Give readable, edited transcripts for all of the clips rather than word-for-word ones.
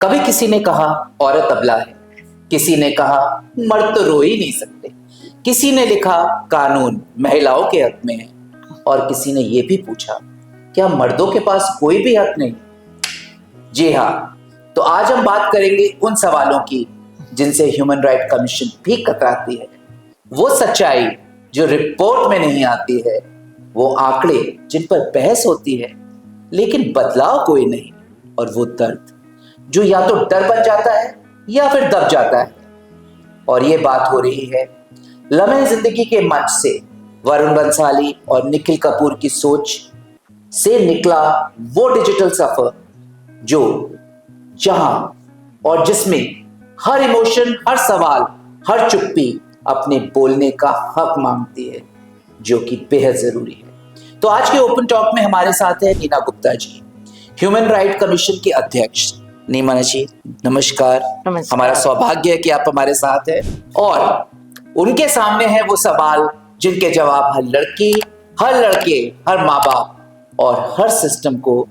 कभी किसी ने कहा औरत अबला है, किसी ने कहा मर्द तो रो ही नहीं सकते, किसी ने लिखा कानून महिलाओं के हक में है और किसी ने यह भी पूछा क्या मर्दों के पास कोई भी हक नहीं। जी हाँ, तो आज हम बात करेंगे उन सवालों की जिनसे ह्यूमन राइट कमीशन भी कतराती है। वो सच्चाई जो रिपोर्ट में नहीं आती है, वो आंकड़े जिन पर बहस होती है लेकिन बदलाव कोई नहीं, और वो दर्द जो या तो डर बन जाता है या फिर दब जाता है। और ये बात हो रही है लम्हे जिंदगी के मंच से। वरुण बंसाली और निखिल कपूर की सोच से निकला वो डिजिटल सफर जो जहां और जिसमें हर इमोशन, हर सवाल, हर चुप्पी अपने बोलने का हक मांगती है, जो कि बेहद जरूरी है। तो आज के ओपन टॉक में हमारे साथ है Neena Gupta ji, human right commission के अध्यक्ष। नीना जी नमस्कार। हमारा सौभाग्य है कि आप हमारे साथ हैं और उनके सामने है वो सवाल जिनके जवाब हर लड़की, हर लड़के, हर माँ बाप और हर सिस्टम को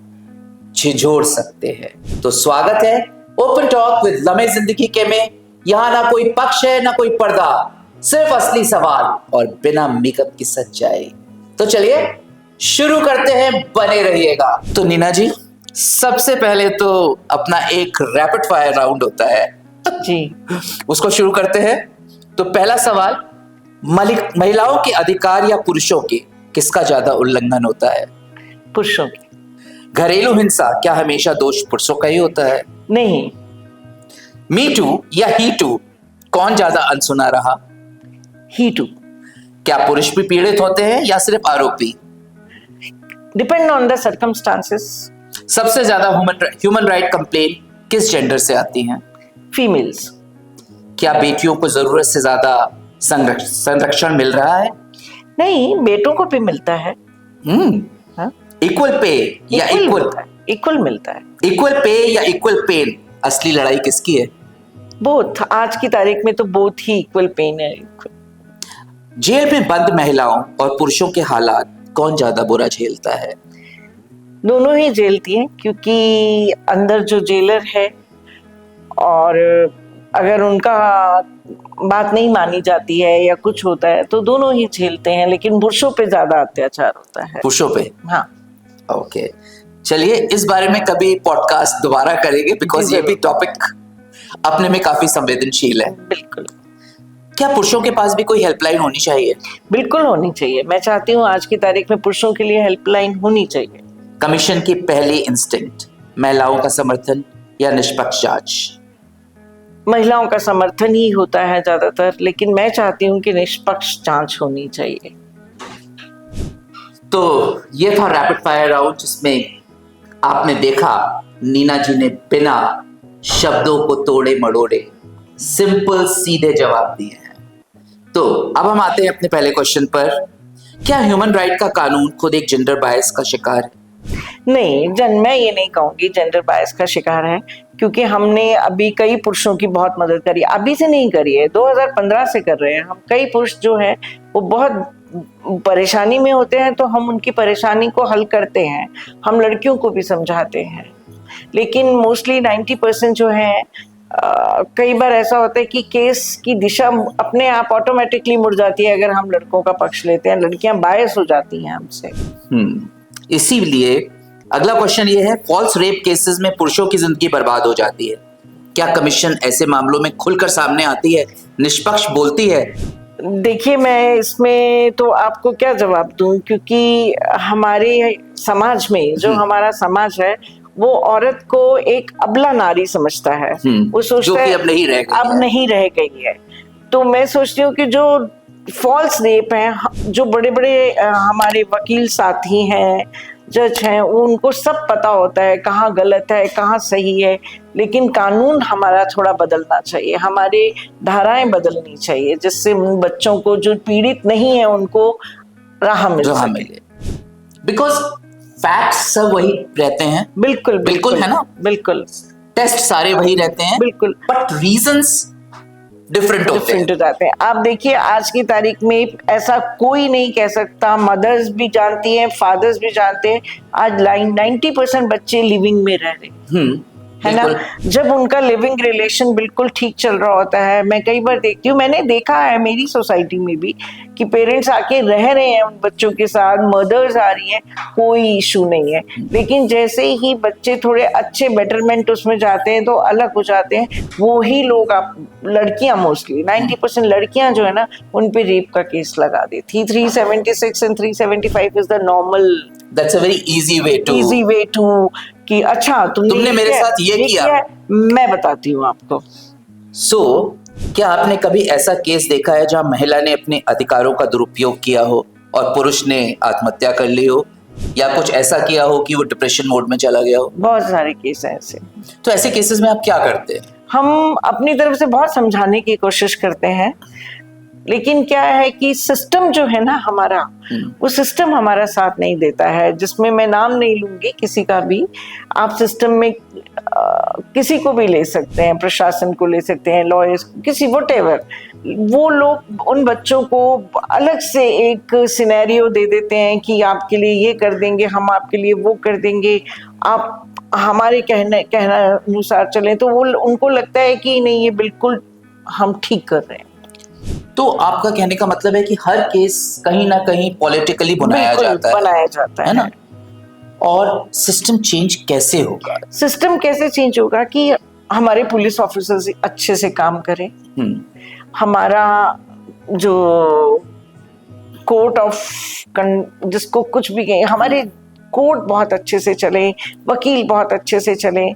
झिझोड़ सकते हैं। तो स्वागत है ओपन टॉक विद लम्हे जिंदगी के में। यहाँ ना कोई पक्ष है ना कोई पर्दा, सिर्फ असली सवाल और बिना मेकअप की सच्चाई। तो चलिए शुरू करते हैं, बने रहिएगा। तो नीना जी, सबसे पहले तो अपना एक रैपिड फायर राउंड होता है जी, उसको शुरू करते हैं। तो पहला सवाल, महिलाओं के अधिकार या पुरुषों के, किसका ज्यादा उल्लंघन होता है? पुरुषों के। घरेलू हिंसा क्या हमेशा दोष पुरुषों का ही होता है? नहीं। मी टू या ही टू, कौन ज्यादा अनसुना रहा? ही टू। क्या पुरुष भी पीड़ित होते हैं या सिर्फ आरोपी? Depend on the circumstances. सबसे ज्यादा ह्यूमन राइट कंप्लेन किस जेंडर से आती हैं? फीमेल्स। क्या बेटियों को जरूरत से ज्यादा संरक्षण मिल रहा है? नहीं, बेटों को भी मिलता है। इक्वल पे या इक्वल मिलता है। इक्वल पे या इक्वल पेन, असली लड़ाई किसकी है? बोथ। आज की तारीख में तो बोथ ही इक्वल पेन है। जेल में बंद महिलाओं और पुरुषों के हालात कौन ज्यादा बुरा झेलता है? दोनों ही झेलती हैं, क्योंकि अंदर जो जेलर है और अगर उनका बात नहीं मानी जाती है या कुछ होता है तो दोनों ही झेलते हैं, लेकिन पुरुषों पे ज्यादा अत्याचार होता है। पुरुषों पे? हाँ। ओके, चलिए इस बारे में कभी पॉडकास्ट दोबारा करेंगे, बिकॉज ये भी टॉपिक अपने में काफी संवेदनशील है। बिल्कुल। क्या पुरुषों के पास भी कोई हेल्पलाइन होनी चाहिए? बिल्कुल होनी चाहिए। मैं चाहती हूँ आज की तारीख में पुरुषों के लिए हेल्पलाइन होनी चाहिए। कमीशन की पहली इंस्टिंक्ट महिलाओं का समर्थन या निष्पक्ष जांच? महिलाओं का समर्थन ही होता है ज्यादातर, लेकिन मैं चाहती हूँ कि निष्पक्ष जांच होनी चाहिए। तो ये था रैपिड फायर राउंड, जिसमें आपने देखा नीना जी ने बिना शब्दों को तोड़े मड़ोड़े सिंपल सीधे जवाब दिए हैं। तो अब हम आते हैं अपने पहले क्वेश्चन पर। क्या ह्यूमन राइट का कानून खुद एक जेंडर बायस का शिकार है? नहीं, मैं ये नहीं कहूंगी जेंडर बायस का शिकार है, क्योंकि हमने अभी कई पुरुषों की बहुत मदद करी। अभी से नहीं करी है, 2015 से कर रहे हैं हम। कई पुरुष जो हैं वो बहुत परेशानी में होते हैं, तो हम उनकी परेशानी को हल करते हैं। हम लड़कियों को भी समझाते हैं, लेकिन मोस्टली 90% जो है, कई बार ऐसा होता है कि केस की दिशा अपने आप ऑटोमेटिकली मुड़ जाती है अगर हम लड़कों का पक्ष लेते हैं। लड़कियां बायस हो जाती हैं हमसे। इसीलिए अगला क्वेश्चन ये है, फॉल्स रेप केसेस में पुरुषों की जिंदगी बर्बाद हो जाती है। क्या कमीशन ऐसे मामलों में खुलकर सामने आती है, निष्पक्ष बोलती है? देखिए, मैं इसमें तो आपको क्या जवाब दूं, क्योंकि हमारे समाज में जो हमारा समाज है वो औरत को एक अबला नारी समझता है। वो सोचता है अब नहीं रह गई है। तो मैं सोचती हूँ कि जो फॉल्स रेप है, जो बड़े बड़े हमारे वकील साथी हैं, जज हैं, उनको सब पता होता है कहाँ गलत है कहाँ सही है, लेकिन कानून हमारा थोड़ा बदलना चाहिए। हमारे धाराएं बदलनी चाहिए, जिससे उन बच्चों को जो पीड़ित नहीं है उनको राह मिले। बिकॉज फैक्ट्स सब वही रहते हैं। बिल्कुल है ना? बिल्कुल। टेस्ट सारे वही रहते हैं। बिल्कुल। बट रीजंस डिफरेंट हो जाते हैं। आप देखिए, आज की तारीख में ऐसा कोई नहीं कह सकता, मदर्स भी जानती हैं, फादर्स भी जानते हैं, आज 90% बच्चे लिविंग में रह रहे हैं। है ना। जब उनका लिविंग रिलेशन बिल्कुल ठीक चल रहा होता है, मैं कई बार देखती हूँ, मैंने देखा है मेरी सोसाइटी में भी कि पेरेंट्स आके रह रहे हैं उन बच्चों के साथ, मदर्स आ रही हैं, कोई इशू नहीं है। लेकिन जैसे ही बच्चे थोड़े अच्छे बेटरमेंट उसमें जाते हैं तो अलग हो जाते हैं। वो ही लोग, आप लड़कियां मोस्टली 90% लड़कियां जो है ना, उन पे रेप का केस लगा देती। 376 and 375 is the normal, that's a very easy way to कि अच्छा तुमने मेरे साथ ये किया। मैं बताती हूँ आपको। क्या आपने कभी ऐसा केस देखा है जहां महिला ने अपने अधिकारों का दुरुपयोग किया हो और पुरुष ने आत्महत्या कर ली हो, या कुछ ऐसा किया हो कि वो डिप्रेशन मोड में चला गया हो? बहुत सारे केस हैं ऐसे। तो ऐसे केसेस में आप क्या करते हैं? हम अपनी तरफ से बहुत समझाने की कोशिश करते हैं, लेकिन क्या है कि सिस्टम जो है ना हमारा, वो सिस्टम हमारा साथ नहीं देता है। जिसमें मैं नाम नहीं लूंगी किसी का भी, आप सिस्टम में किसी को भी ले सकते हैं, प्रशासन को ले सकते हैं, लॉयर्स, किसी व्हाटएवर, वो लोग उन बच्चों को अलग से एक सिनेरियो दे देते हैं कि आपके लिए ये कर देंगे, हम आपके लिए वो कर देंगे, आप हमारे कहना अनुसार चलें। तो वो उनको लगता है कि नहीं, ये बिल्कुल हम ठीक कर रहे हैं। तो आपका कहने का मतलब है कि हर केस कहीं ना कहीं पॉलिटिकली बनाया जाता है ना। और सिस्टम चेंज कैसे होगा? सिस्टम कैसे चेंज होगा कि हमारे पुलिस ऑफिसर्स अच्छे से काम करें, हमारा जो कोर्ट ऑफ जिसको कुछ भी कहें, हमारे कोर्ट बहुत अच्छे से चले, वकील बहुत अच्छे से चले,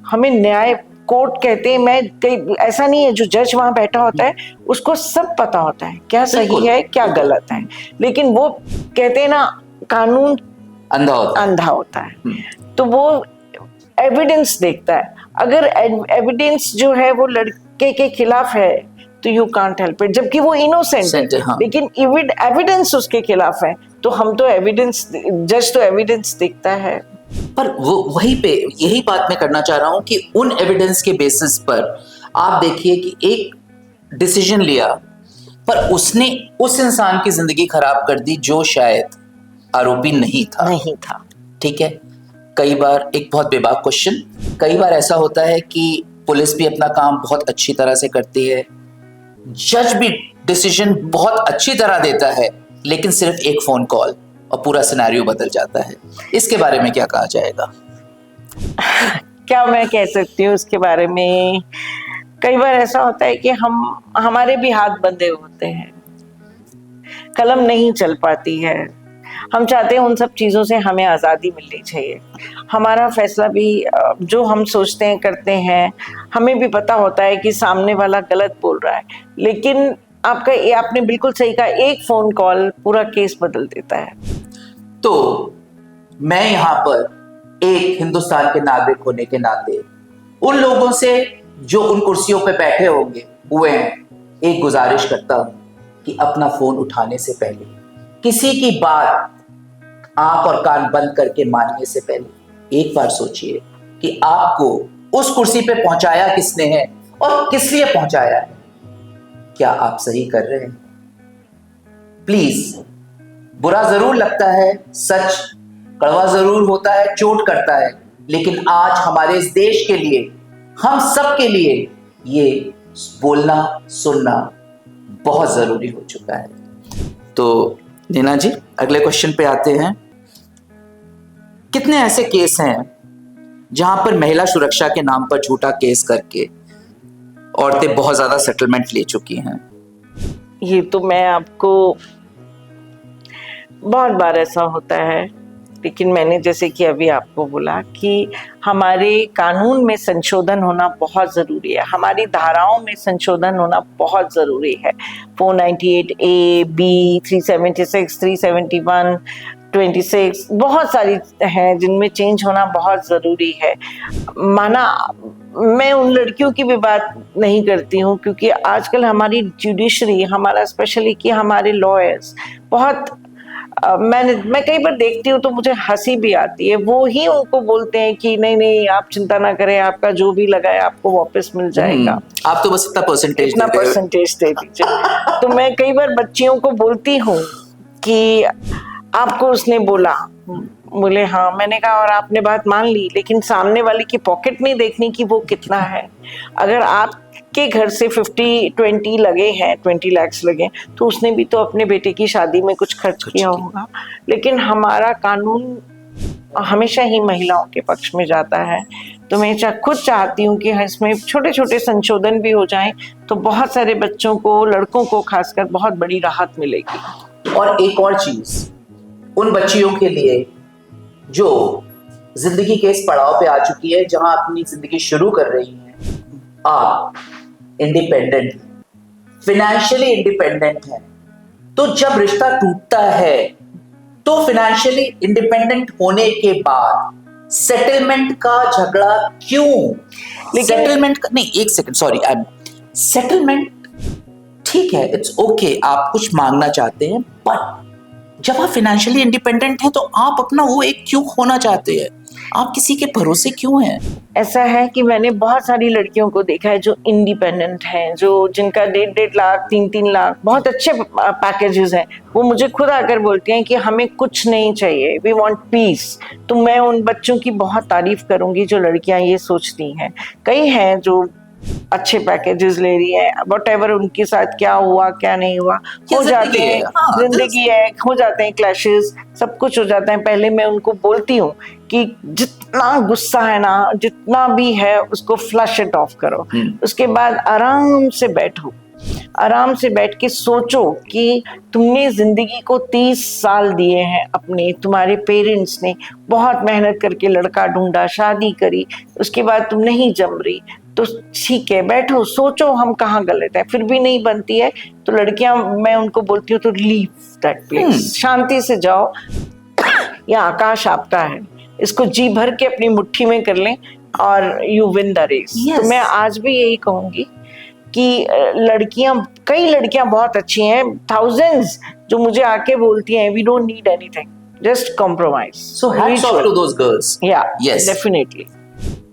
हमें न्याय कोर्ट कहते हैं, मैं कई ऐसा नहीं है, जो जज वहां बैठा होता है उसको सब पता होता है क्या सही है क्या गलत है, लेकिन वो कहते हैं ना कानून अंधा होता है। तो वो एविडेंस देखता है, अगर एविडेंस जो है वो लड़के के खिलाफ है तो यू कांट हेल्प इट, जबकि वो इनोसेंट है। हाँ। लेकिन एविडेंस उसके खिलाफ है तो हम तो एविडेंस, जज तो एविडेंस देखता है। पर वो वहीं पे यही बात मैं करना चाह रहा हूं कि उन एविडेंस के बेसिस पर आप देखिए कि एक डिसीजन लिया, पर उसने उस इंसान की जिंदगी खराब कर दी जो शायद आरोपी नहीं था। ठीक है, कई बार एक बहुत बेबाक क्वेश्चन, कई बार ऐसा होता है कि पुलिस भी अपना काम बहुत अच्छी तरह से करती है, जज भी डिसीजन बहुत अच्छी तरह देता है, लेकिन सिर्फ एक फोन कॉल और पूरा सिनेरियो बदल जाता है। इसके बारे में क्या कहा जाएगा? क्या मैं कह सकती हूँ इसके बारे में? कई बार ऐसा होता है कि हमारे भी हाथ बंधे होते हैं, कलम नहीं चल पाती है। हम चाहते हैं उन सब चीज़ों से हमें आज़ादी मिलनी चाहिए। हमारा फैसला भी जो हम सोचते हैं करते हैं, हमें भी पता होता है कि सामने वाला गलत बोल रहा है, लेकिन आपने बिल्कुल सही कहा, एक फोन कॉल पूरा केस बदल देता है। तो मैं यहाँ पर एक हिंदुस्तान के नागरिक होने के नाते उन लोगों से जो उन कुर्सियों पे बैठे होंगे हुए हैं, एक गुजारिश करता हूँ कि अपना फोन उठाने से पहले, किसी की बात आंख और कान बंद करके मानने से पहले एक बार सोचिए कि आपको उस कुर्सी पे पहुंचाया किसने है और किस लिए पहुंचाया है। क्या आप सही कर रहे हैं? प्लीज, बुरा जरूर लगता है, सच कड़वा जरूर होता है, चोट करता है, लेकिन आज हमारे इस देश के लिए, हम सब के लिए ये बोलना सुनना बहुत जरूरी हो चुका है। तो नीना जी, अगले क्वेश्चन पे आते हैं। कितने ऐसे केस हैं जहां पर महिला सुरक्षा के नाम पर झूठा केस करके औरतें बहुत ज्यादा सेटलमेंट ले चुकी हैं? ये तो मैं आपको, बहुत बार ऐसा होता है, लेकिन मैंने जैसे कि अभी आपको बोला कि हमारे कानून में संशोधन होना बहुत ज़रूरी है, हमारी धाराओं में संशोधन होना बहुत ज़रूरी है। 498A, B, 376, 371, 26, बहुत सारी हैं जिनमें चेंज होना बहुत ज़रूरी है। माना मैं उन लड़कियों की भी बात नहीं करती हूँ, क्योंकि आजकल हमारी जुडिशरी, हमारा स्पेशली कि हमारे लॉयर्स बहुत, मैं कई बार देखती हूँ तो मुझे हंसी भी आती है। वो ही उनको बोलते हैं कि नहीं नहीं आप चिंता ना करें, आपका जो भी लगा है आपको वापस मिल जाएगा, आप तो बस इतना परसेंटेज दे दीजिए। तो मैं कई बार बच्चियों को बोलती हूँ कि आपको उसने बोला, बोले हाँ। मैंने कहा और आपने बात मान ली, लेकिन सामने वाले की पॉकेट नहीं देखनी कि वो कितना है। अगर आपके घर से 20 लगे हैं, 20 lakhs लगे, तो उसने भी तो अपने बेटे की शादी में कुछ खर्च किया होगा। लेकिन हमारा कानून हमेशा ही महिलाओं के पक्ष में जाता है। तो मैं खुद चाहती हूँ कि इसमें छोटे छोटे संशोधन भी हो जाएं, तो बहुत सारे बच्चों को, लड़कों को खासकर बहुत बड़ी राहत मिलेगी। और एक और चीज, उन बच्चियों के लिए जो जिंदगी के इस पड़ाव पे आ चुकी है जहां अपनी जिंदगी शुरू कर रही है, आप इंडिपेंडेंट, फिनेंशियली इंडिपेंडेंट है, तो जब रिश्ता टूटता है तो फिनेंशियली इंडिपेंडेंट होने के बाद सेटलमेंट का झगड़ा क्यों? सेटलमेंट का नहीं, एक सेकंड, सॉरी, सेटलमेंट ठीक है, इट्स ओके, आप कुछ मांगना चाहते हैं, बट जब आप फाइनेंशियली इंडिपेंडेंट हैं तो आप अपना वो एक क्यों खोना चाहते हैं? आप किसी के भरोसे क्यों हैं? ऐसा है कि मैंने बहुत सारी लड़कियों को देखा है जो इंडिपेंडेंट हैं, जो जिनका 1.5 लाख 3 लाख बहुत अच्छे पैकेजेस हैं। वो मुझे खुद आकर बोलती हैं कि हमें कुछ नहीं चाहिए, वी वांट पीस। तो मैं उन बच्चों की बहुत तारीफ करूंगी जो लड़कियां ये सोचती हैं। कई हैं जो अच्छे पैकेजेस ले रही है, व्हाटएवर उनके साथ क्या हुआ क्या नहीं हुआ, हो जाते हैं, जिंदगी है, हो जाते हैं क्लैशेस, सब कुछ हो जाता है। पहले मैं उनको बोलती हूँ कि जितना गुस्सा है ना, जितना भी है, उसको फ्लश इट ऑफ करो। उसके बाद आराम से बैठो, आराम से बैठ के सोचो कि तुमने जिंदगी को 30 साल दिए हैं अपने, तुम्हारे पेरेंट्स ने बहुत मेहनत करके लड़का ढूंढा, शादी करी, उसके बाद तुम नहीं जम रही, तो ठीक है, बैठो सोचो हम कहाँ गलत है। फिर भी नहीं बनती है तो लड़कियां, मैं उनको बोलती हूँ तो लीव दैट प्लेस, शांति से जाओ। यह आकाश आपका है, इसको जी भर के अपनी मुट्ठी में कर लें और यू विन द रेस। तो मैं आज भी यही कहूंगी कि कई लड़कियां बहुत अच्छी हैं, थाउजेंड्स, जो मुझे आके बोलती हैं we don't need anything, just compromise. So hats off to those girls. या डेफिनेटली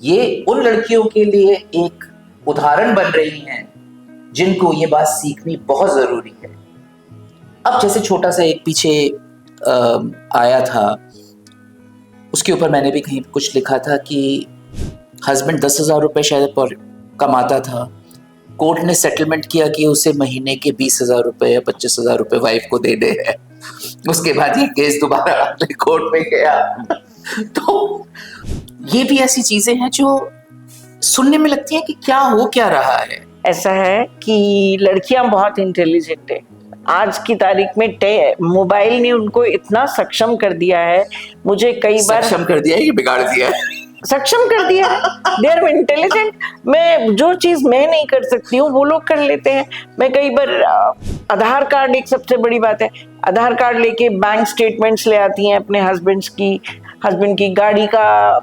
ये उन लड़कियों के लिए एक उदाहरण बन रही हैं जिनको ये बात सीखनी बहुत जरूरी है। अब जैसे छोटा सा एक पीछे आया था, उसके ऊपर मैंने भी कहीं कुछ लिखा था कि हस्बैंड 10,000 रुपये शायद पर कमाता था, कोर्ट ने सेटलमेंट किया कि उसे महीने के 20,000 रुपये या 25,000 रुपये वाइफ को देने हैं। उसके बाद ये केस दोबारा कोर्ट में गया। तो ये भी ऐसी चीजें हैं जो सुनने में लगती है कि क्या हो क्या रहा है। ऐसा है कि लड़कियां बहुत इंटेलिजेंट है। आज की तारीख में मोबाइल ने उनको इतना सक्षम कर दिया है, मुझे कई बार सक्षम कर दिया है कि बिगाड़ दिया है? सक्षम कर दिया है। They are intelligent. मैं जो चीज मैं नहीं कर सकती हूँ वो लोग कर लेते हैं। मैं कई बार आधार कार्ड, एक सबसे बड़ी बात है, आधार कार्ड लेके बैंक स्टेटमेंट्स ले आती हैं अपने हस्बैंड की गाड़ी का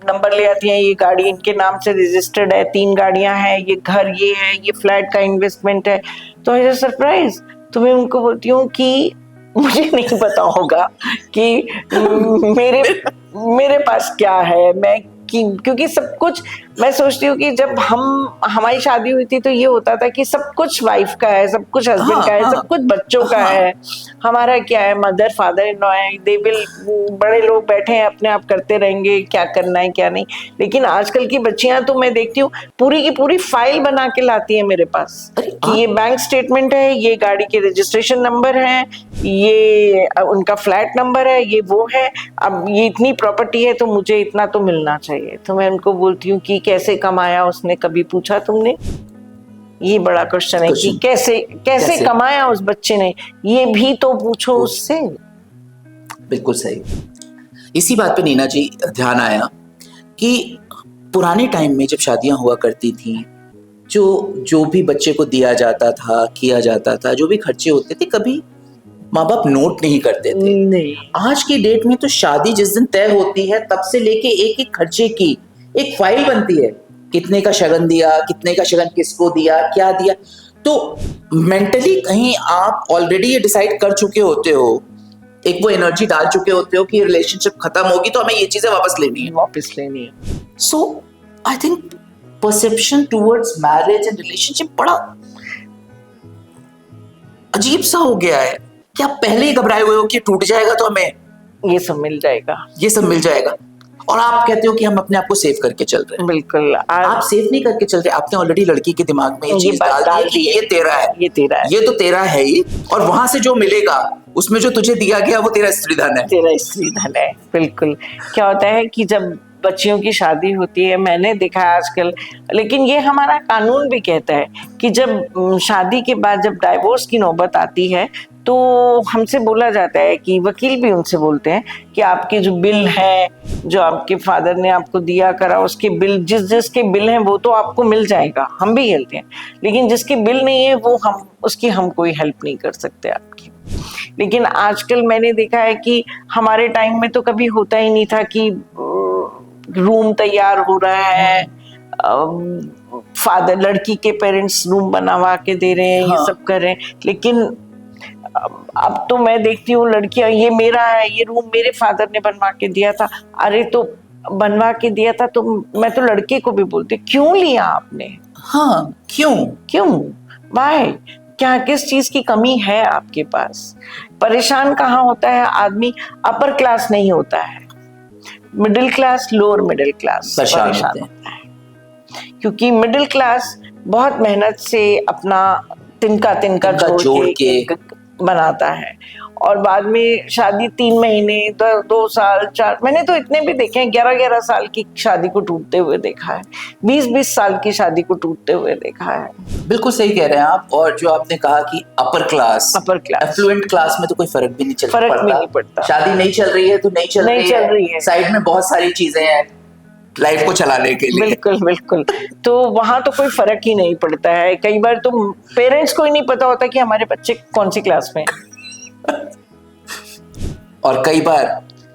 नंबर ले आती हैं, ये गाड़ी इनके नाम से रजिस्टर्ड है, 3 गाड़ियां हैं, ये घर ये है, ये फ्लैट का इन्वेस्टमेंट है। तो एज अ सरप्राइज तो मैं उनको बोलती हूँ कि मुझे नहीं पता होगा कि मेरे पास क्या है, क्योंकि सब कुछ मैं सोचती हूँ कि जब हमारी शादी हुई थी तो ये होता था कि सब कुछ वाइफ का है, सब कुछ हस्बैंड का है, सब कुछ बच्चों का है, हमारा क्या है, मदर फादर इन लॉ है, दे विल, बड़े लोग बैठे हैं अपने आप करते रहेंगे क्या करना है क्या नहीं। लेकिन आजकल की बच्चियां तो मैं देखती हूँ पूरी की पूरी फाइल बना के लाती है मेरे पास कि ये बैंक स्टेटमेंट है, ये गाड़ी के रजिस्ट्रेशन नंबर है, ये उनका फ्लैट नंबर है, ये वो है, अब ये इतनी प्रॉपर्टी है तो मुझे इतना तो मिलना चाहिए। तो मैं उनको बोलती हूँ कि कैसे कमाया उसने, कभी पूछा तुमने? ये बड़ा क्वेश्चन है कि कैसे कमाया उस बच्चे ने, ये भी तो पूछो उससे। बिल्कुल सही। इसी बात पे नीना जी ध्यान आया कि पुराने टाइम में जब शादियां हुआ करती थी, जो भी बच्चे को दिया जाता था, किया जाता था, जो भी खर्चे होते थे, कभी माँ बाप नोट नहीं करते थे। नहीं। आज की डेट में तो शादी जिस दिन तय होती है तब से लेके एक एक खर्चे की एक फाइल बनती है, कितने का शगन दिया, कितने का शगन किसको दिया, क्या दिया। तो मेंटली कहीं आप ऑलरेडी ये डिसाइड कर चुके होते हो, एक वो एनर्जी डाल चुके होते हो कि रिलेशनशिप खत्म होगी तो हमें ये चीजें वापस लेनी है। So I think perception towards marriage and relationship बड़ा अजीब सा हो गया है कि आप पहले ही घबराए हुए हो कि टूट जाएगा तो हमें ये सब मिल जाएगा। ये सब मिल जाएगा, और आप कहते हो कि हम अपने आप को सेव करके चल रहे हैं। बिल्कुल। आप सेव नहीं करके चल रहे, आपने ऑलरेडी लड़की के दिमाग में ये चीज बात डाल दी है कि ये तेरा है, ये तेरा है, ये तो तेरा है ही, और वहां से जो मिलेगा उसमें जो तुझे दिया गया वो तेरा स्त्री धन है, तेरा स्त्री धन है। बिल्कुल। क्या होता है कि जब बच्चियों की शादी होती है, मैंने देखा है आजकल, लेकिन ये हमारा कानून भी कहता है कि जब शादी के बाद जब डाइवोर्स की नौबत आती है तो हमसे बोला जाता है कि वकील भी उनसे बोलते हैं कि आपके जो बिल है, जो आपके फादर ने आपको दिया करा, उसके बिल, जिसके बिल हैं वो तो आपको मिल जाएगा, हम भी कहते हैं, लेकिन जिसके बिल नहीं है वो हम कोई हेल्प नहीं कर सकते आपकी। लेकिन आजकल मैंने देखा है कि हमारे टाइम में तो कभी होता ही नहीं था कि रूम तैयार हो रहा है, फादर लड़की के पेरेंट्स रूम बनवा के दे रहे हैं, ये सब कर रहे हैं, लेकिन अब तो मैं देखती हूँ लड़कियां, ये मेरा है, ये रूम मेरे फादर ने बनवा के दिया था। अरे तो बनवा के दिया था तो मैं तो लड़के को भी बोलती, क्यों लिया आपने? हाँ, क्यों भाई, क्या किस चीज की कमी है आपके पास? परेशान कहाँ होता है आदमी? अपर क्लास नहीं होता है, middle class, lower middle class परेशान होता है, क्योंकि मिडिल क्लास बहुत मेहनत से अपना तिनका जोड़ के बनाता है, और बाद में शादी 3 महीने 2 साल 4, मैंने तो इतने भी देखे हैं, 11-11 साल की शादी को टूटते हुए देखा है, 20-20 साल की शादी को टूटते हुए देखा है। बिल्कुल सही कह रहे हैं आप। और जो आपने कहा कि अपर क्लास एफ्लुएंट क्लास में तो कोई फर्क भी नहीं पड़ता, शादी नहीं चल रही है तो नहीं चल रही है, साइड में बहुत सारी चीजें हैं लाइफ को चलाने के लिए। बिल्कुल। तो वहां तो कोई फर्क ही नहीं पड़ता है। कई बार तो पेरेंट्स को ही नहीं पता होता कि हमारे बच्चे कौन सी क्लास में हैं। और कई बार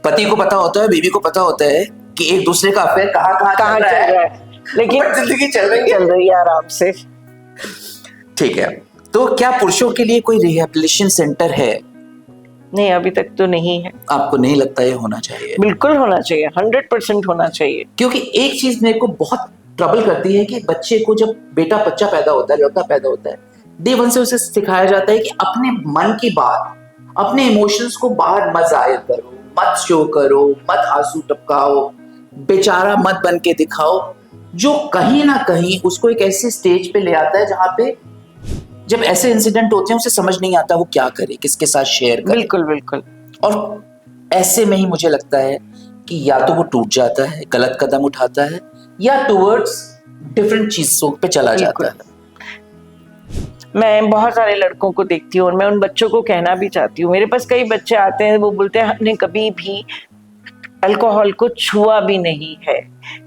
पति को पता होता है, बीवी को पता होता है कि एक दूसरे का अफेयर कहाँ चल रहा है, लेकिन जिंदगी चल रही है आराम से। ठीक है, तो क्या पुरुषों के लिए कोई रिहैबिलिटेशन सेंटर है? नहीं, अभी तक तो नहीं है। आपको नहीं लगता ये होना चाहिए? बिल्कुल होना चाहिए, 100% होना चाहिए। क्योंकि एक चीज मेरे को बहुत ट्रबल करती है कि बच्चे को, जब बच्चा पैदा होता है, लड़का पैदा होता है, डे 1 से उसे सिखाया जाता है कि अपने मन की बात, अपने इमोशंस को बाहर मत जाहिर करो, मत शो करो, मत आंसू टपकाओ, बेचारा मत बन के दिखाओ, जो कहीं ना कहीं उसको एक ऐसे स्टेज पे ले आता है जहां पे जब ऐसे इंसिडेंट होते हैं उसे समझ नहीं आता वो क्या करे, किसके साथ शेयर करे। बिल्कुल। और ऐसे में ही मुझे लगता है कि या तो वो टूट जाता है, गलत कदम उठाता है, या टुवर्ड्स डिफरेंट चीजों पे चला जाता है। मैं बहुत सारे लड़कों को देखती हूँ और मैं उन बच्चों को कहना भी चाहती हूँ, मेरे पास कई बच्चे आते हैं, वो बोलते हैं हमने कभी भी अल्कोहल को छुआ भी नहीं है,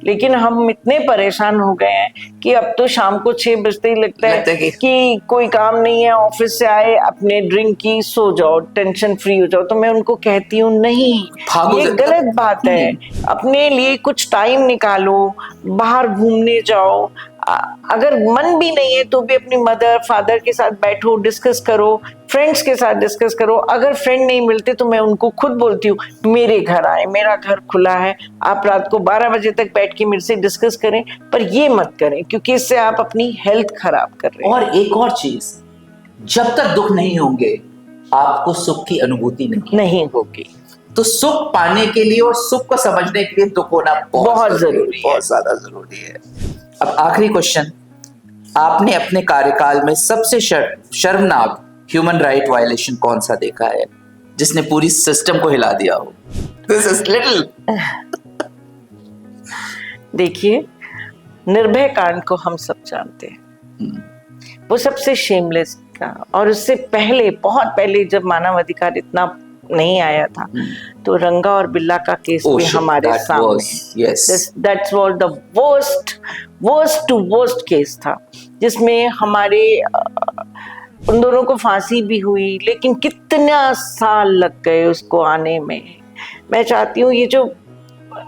लेकिन हम इतने परेशान हो गए हैं कि अब तो शाम को 6 बजते ही लगता है कि कोई काम नहीं है, ऑफिस से आए, अपने ड्रिंक की, सो जाओ, टेंशन फ्री हो जाओ। तो मैं उनको कहती हूँ नहीं, ये गलत बात है, अपने लिए कुछ टाइम निकालो, बाहर घूमने जाओ, अगर मन भी नहीं है तो भी अपनी मदर फादर के साथ बैठो, डिस्कस करो, फ्रेंड्स के साथ डिस्कस करो। अगर फ्रेंड नहीं मिलते तो मैं उनको खुद बोलती हूँ मेरे घर आए, मेरा घर खुला है, आप रात को 12 बजे तक बैठ के मेरे से डिस्कस करें, पर ये मत करें क्योंकि इससे आप अपनी हेल्थ खराब कर रहे हैं। और एक और चीज, जब तक दुख नहीं होंगे आपको सुख की अनुभूति नहीं होगी। तो सुख पाने के लिए और सुख को समझने के लिए दुख होना बहुत जरूरी है, बहुत ज्यादा जरूरी है। अब आखिरी क्वेश्चन, आपने अपने कार्यकाल में सबसे शर्मनाक ह्यूमन राइट वायलेशन कौन सा देखा है जिसने पूरी सिस्टम को हिला दिया हो? This is little. देखिए, निर्भय कांड को हम सब जानते हैं, वो सबसे शेमलेस था। और उससे पहले, बहुत पहले, जब मानव अधिकार इतना नहीं आया था, तो रंगा और बिल्ला का केस भी हमारे सामने, that was the worst to worst case था, जिसमें हमारे उन दोनों को फांसी भी हुई, लेकिन कितना साल लग गए उसको आने में। मैं चाहती हूँ ये जो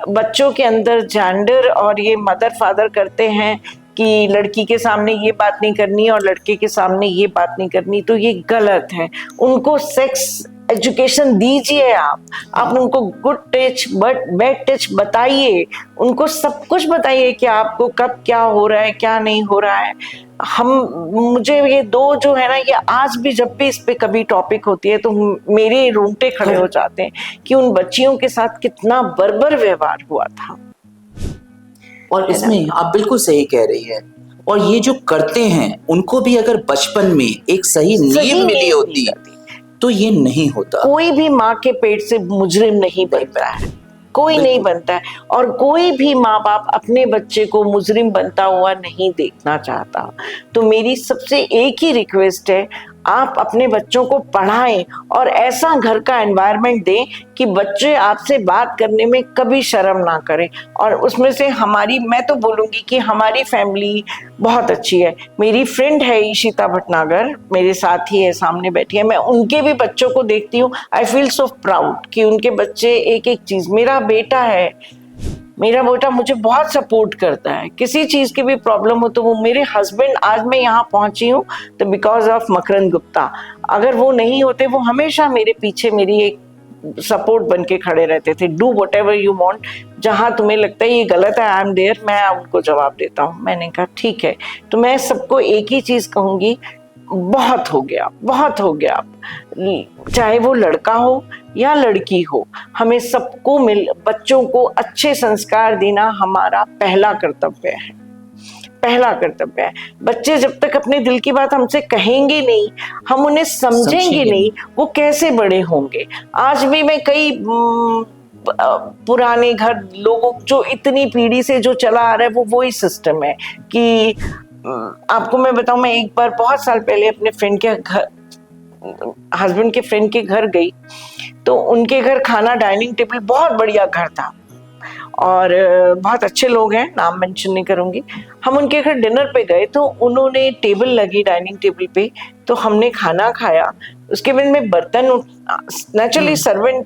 बच्चों के अंदर जेंडर और ये मदर फादर करते हैं कि लड़की के सामने ये बात नहीं करनी और लड़के के सामने ये बात नहीं करनी, तो ये गलत है। उनको सेक्स एजुकेशन दीजिए। आप उनको गुड टच बैड टच बताइए, उनको सब कुछ बताइए कि आपको कब क्या हो रहा है क्या नहीं हो रहा है। मुझे ये दो जो है ना, ये आज भी जब भी इस पे कभी टॉपिक होती है तो मेरे रोंगटे खड़े हो जाते हैं कि उन बच्चियों के साथ कितना बर्बर व्यवहार हुआ था। और इसमें आप बिल्कुल सही कह रही है। और ये जो करते हैं उनको भी अगर बचपन में एक सही नींव मिली होती तो ये नहीं होता। कोई भी माँ के पेट से मुजरिम नहीं बनता है, कोई नहीं बनता है। और कोई भी माँ बाप अपने बच्चे को मुजरिम बनता हुआ नहीं देखना चाहता। तो मेरी सबसे एक ही रिक्वेस्ट है, आप अपने बच्चों को पढ़ाएं और ऐसा घर का एनवायरनमेंट दें कि बच्चे आपसे बात करने में कभी शर्म ना करें। और उसमें से मैं तो बोलूंगी कि हमारी फैमिली बहुत अच्छी है। मेरी फ्रेंड है ईशिता भटनागर, मेरे साथ ही है, सामने बैठी है। मैं उनके भी बच्चों को देखती हूँ, आई फील सो प्राउड कि उनके बच्चे एक एक चीज। मेरा बेटा मुझे बहुत सपोर्ट करता है, किसी चीज की भी प्रॉब्लम हो तो वो मेरे हस्बैंड, आज मैं यहाँ पहुंची हूँ तो बिकॉज ऑफ मकरंद गुप्ता। अगर वो नहीं होते, वो हमेशा मेरे पीछे मेरी एक सपोर्ट बन के खड़े रहते थे। Do what ever you want, जहां तुम्हें लगता है ये गलत है, आई एम देयर, मैं उनको जवाब देता हूँ। मैंने कहा ठीक है। तो मैं सबको एक ही चीज कहूंगी, बहुत हो गया, बहुत हो गया। चाहे वो लड़का हो या लड़की हो, हमें सबको बच्चों को अच्छे संस्कार देना हमारा पहला कर्तव्य है, पहला कर्तव्य है। बच्चे जब तक अपने दिल की बात हमसे कहेंगे नहीं, हम उन्हें समझेंगे नहीं, वो कैसे बड़े होंगे। आज भी मैं कई पुराने घर लोगों, जो इतनी पीढ़ी से जो चला आ रहा है, वो वही सिस्टम है कि आपको मैं बताऊं, मैं एक बार बहुत साल पहले अपने फ्रेंड के घर, हस्बैंड के फ्रेंड के घर गई, तो उनके घर खाना, डाइनिंग टेबल, बहुत बढ़िया घर था और बहुत अच्छे लोग हैं, नाम मेंशन नहीं करूंगी। हम उनके घर डिनर पे गए तो उन्होंने टेबल लगी डाइनिंग टेबल पे, तो हमने खाना खाया। उसके बाद में बर्तन, नेचुरली सर्वेंट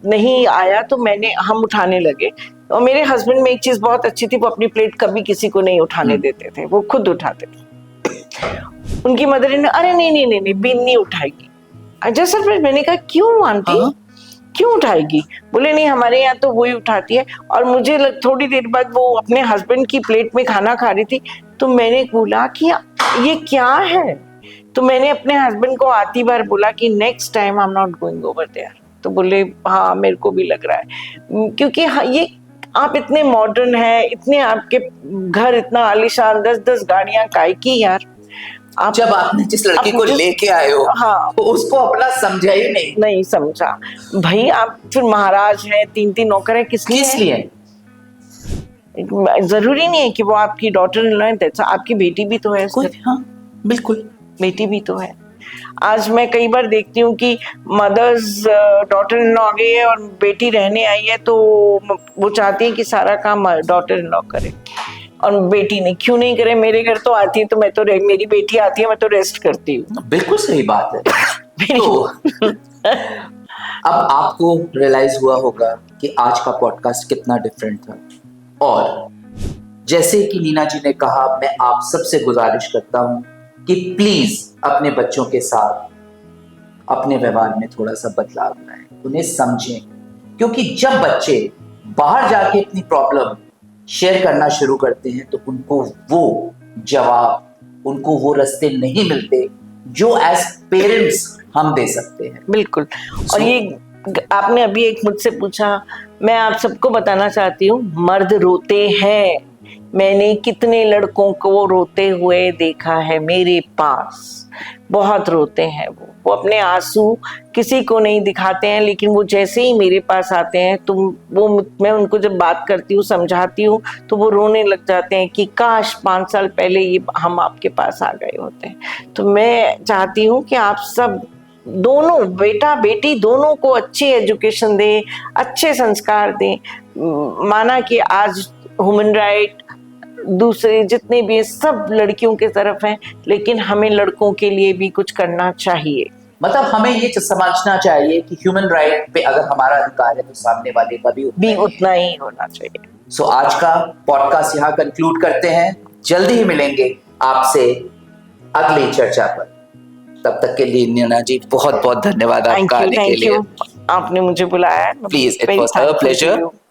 नहीं आया तो हम उठाने लगे। और मेरे हस्बैंड में एक चीज बहुत अच्छी थी, वो अपनी प्लेट कभी किसी को नहीं उठाने देते थे, वो खुद उठाते थे। उनकी मदर ने, अरे नहीं बीन नहीं उठाएगी। जैसा मैंने कहा क्यों आंटी, क्यों उठाएगी? बोले नहीं, हमारे यहाँ तो वही उठाती है। और मुझे थोड़ी देर बाद वो अपने हस्बैंड की प्लेट में खाना खा रही थी, तो मैंने बोला कि ये क्या है। तो मैंने अपने हस्बैंड को आती बार बोला कि next time I am not going over there. तो बोले हाँ मेरे को भी लग रहा है, क्योंकि ये आप इतने मॉडर्न है, इतने आपके घर इतना आलीशान, 10-10 गाड़ियां काय की यार। जब आपने जिस लड़की को लेके आए हो, हाँ, तो उसको अपना समझा ही नहीं समझा भाई। आप फिर महाराज हैं, 3-3 नौकर है, किस लिए? जरूरी नहीं है कि वो आपकी डॉटर इन लॉ है, आपकी बेटी भी तो है। हाँ बिल्कुल, बेटी भी तो है। आज मैं कई बार देखती हूँ कि मदर्स डॉटर इन लॉ आ गई है और बेटी रहने आई है, तो वो चाहती है कि सारा काम डॉटर इन लॉ करे, और बेटी ने क्यों नहीं करे। मेरे घर तो आती है तो मेरी बेटी आती है, मैं तो रेस्ट करती हूँ। बिल्कुल सही बात है। तो अब आपको रियलाइज हुआ होगा कि आज का पॉडकास्ट कितना डिफरेंट था। और जैसे कि नीना जी ने कहा, मैं आप सबसे गुजारिश करता हूं कि प्लीज अपने बच्चों के साथ अपने व्यवहार में थोड़ा सा बदलाव लाएं, उन्हें समझें। क्योंकि जब बच्चे बाहर जाके अपनी प्रॉब्लम शेयर करना शुरू करते हैं तो उनको वो जवाब, उनको वो रास्ते नहीं मिलते जो एज पेरेंट्स हम दे सकते हैं। बिल्कुल। और ये आपने अभी एक मुझसे पूछा, मैं आप सबको बताना चाहती हूँ, मर्द रोते हैं। मैंने कितने लड़कों को रोते हुए देखा है, मेरे पास बहुत रोते हैं। वो अपने आंसू किसी को नहीं दिखाते हैं, लेकिन वो जैसे ही मेरे पास आते हैं तो मैं उनको जब बात करती हूँ, समझाती हूँ, तो वो रोने लग जाते हैं कि काश 5 साल पहले ये हम आपके पास आ गए होते। तो मैं चाहती हूँ कि आप सब दोनों, बेटा बेटी दोनों को अच्छी एजुकेशन दें, अच्छे संस्कार दें। माना कि आज ह्यूमन राइट दूसरे जितने भी सब लड़कियों के तरफ हैं, लेकिन हमें लड़कों के लिए भी कुछ करना चाहिए। मतलब हमें ये समझना चाहिए कि ह्यूमन राइट पे अगर हमारा अधिकार है तो सामने वाले का भी उतना ही होना चाहिए। सो आज का पॉडकास्ट यहाँ कंक्लूड करते हैं। जल्दी ही मिलेंगे आपसे अगली चर्चा पर। तब तक के लिए नीना जी बहुत बहुत धन्यवाद आपका आने के लिए। आपने मुझे बुलाया। Please, it Very was a thankful to pleasure. you.